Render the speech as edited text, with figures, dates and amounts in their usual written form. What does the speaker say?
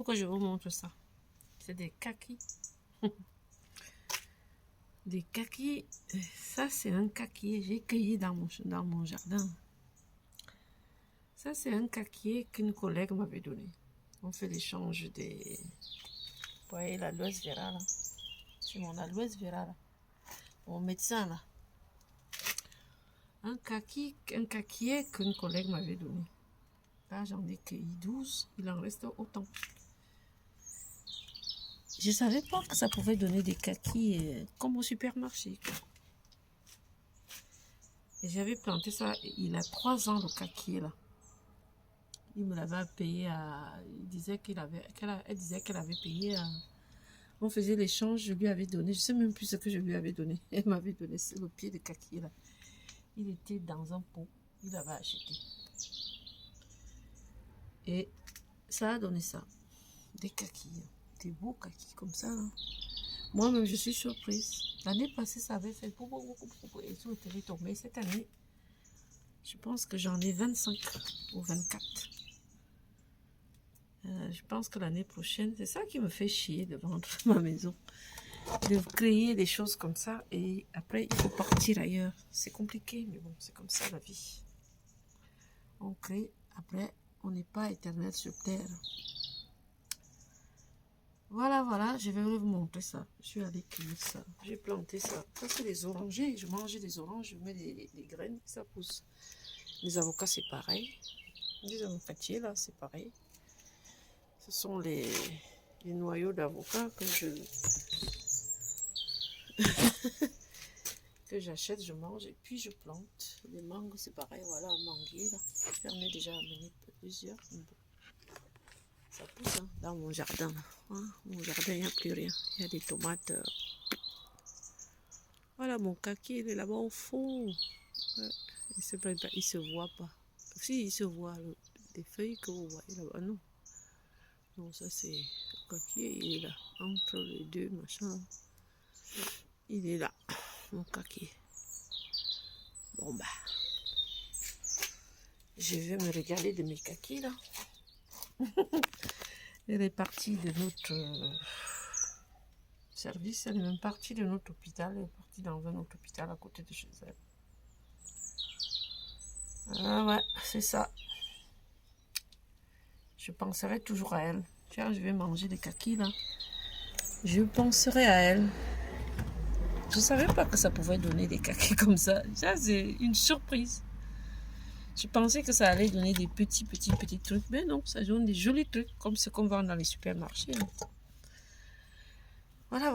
Pourquoi je vous montre ça? C'est des kakis. Des kakis. Ça, c'est un kaki. J'ai cueilli dans mon jardin. Ça, c'est un kaki qu'une collègue m'avait donné. On fait l'échange des... Vous voyez l'aloès vera là? C'est mon aloès vera là. Mon médecin là. Un kaki qu'une collègue m'avait donné. Là, j'en ai cueilli 12. Il en reste autant. Je ne savais pas que ça pouvait donner des kakis comme au supermarché. Et j'avais planté ça. Il a 3 ans le kaki là. Il me l'avait payé à... Elle disait qu'elle avait payé à... On faisait l'échange, je lui avais donné. Je ne sais même plus ce que je lui avais donné. Elle m'avait donné le pied de kaki là. Il était dans un pot. Il avait acheté. Et ça a donné ça. Des kakis. Des beaux kakis comme ça. Là. Moi-même, je suis surprise. L'année passée, ça avait fait beaucoup. Et tout était tombé. Cette année, je pense que j'en ai 25 ou 24. Je pense que l'année prochaine, c'est ça qui me fait chier de vendre ma maison. De créer des choses comme ça et après, il faut partir ailleurs. C'est compliqué, mais bon, c'est comme ça la vie. On crée, après, on n'est pas éternel sur terre. Voilà, je vais vous montrer ça. Je suis allée cueillir ça. J'ai planté ça. Ça, c'est des orangers. Je mange des oranges, je mets des graines, ça pousse. Les avocats, c'est pareil. Les avocatiers, là, c'est pareil. Ce sont les noyaux d'avocat que j'achète, je mange et puis je plante. Les mangues, c'est pareil. Voilà, un manguier, là. J'en ai déjà amené plusieurs. Ça pousse hein, dans mon jardin. Hein, mon jardin, il n'y a plus rien. Il y a des tomates. Voilà, mon kaki, il est là-bas au fond. Ouais, il se voit pas. Si, il se voit. Des feuilles que vous voyez là-bas. Non. Non, ça c'est... Le kaki, il est là. Entre les deux, machin. Il est là. Mon kaki. Bon, bah. Je vais me régaler de mes kakis, là. Elle est partie de notre service, elle est même partie de notre hôpital, elle est partie dans un autre hôpital à côté de chez elle. Ah ouais, c'est ça. Je penserai toujours à elle. Tiens, je vais manger des kakis là. Je penserai à elle. Je ne savais pas que ça pouvait donner des kakis comme ça. Ça, c'est une surprise. Je pensais que ça allait donner des petits trucs. Mais non, ça donne des jolis trucs comme ce qu'on vend dans les supermarchés. Voilà.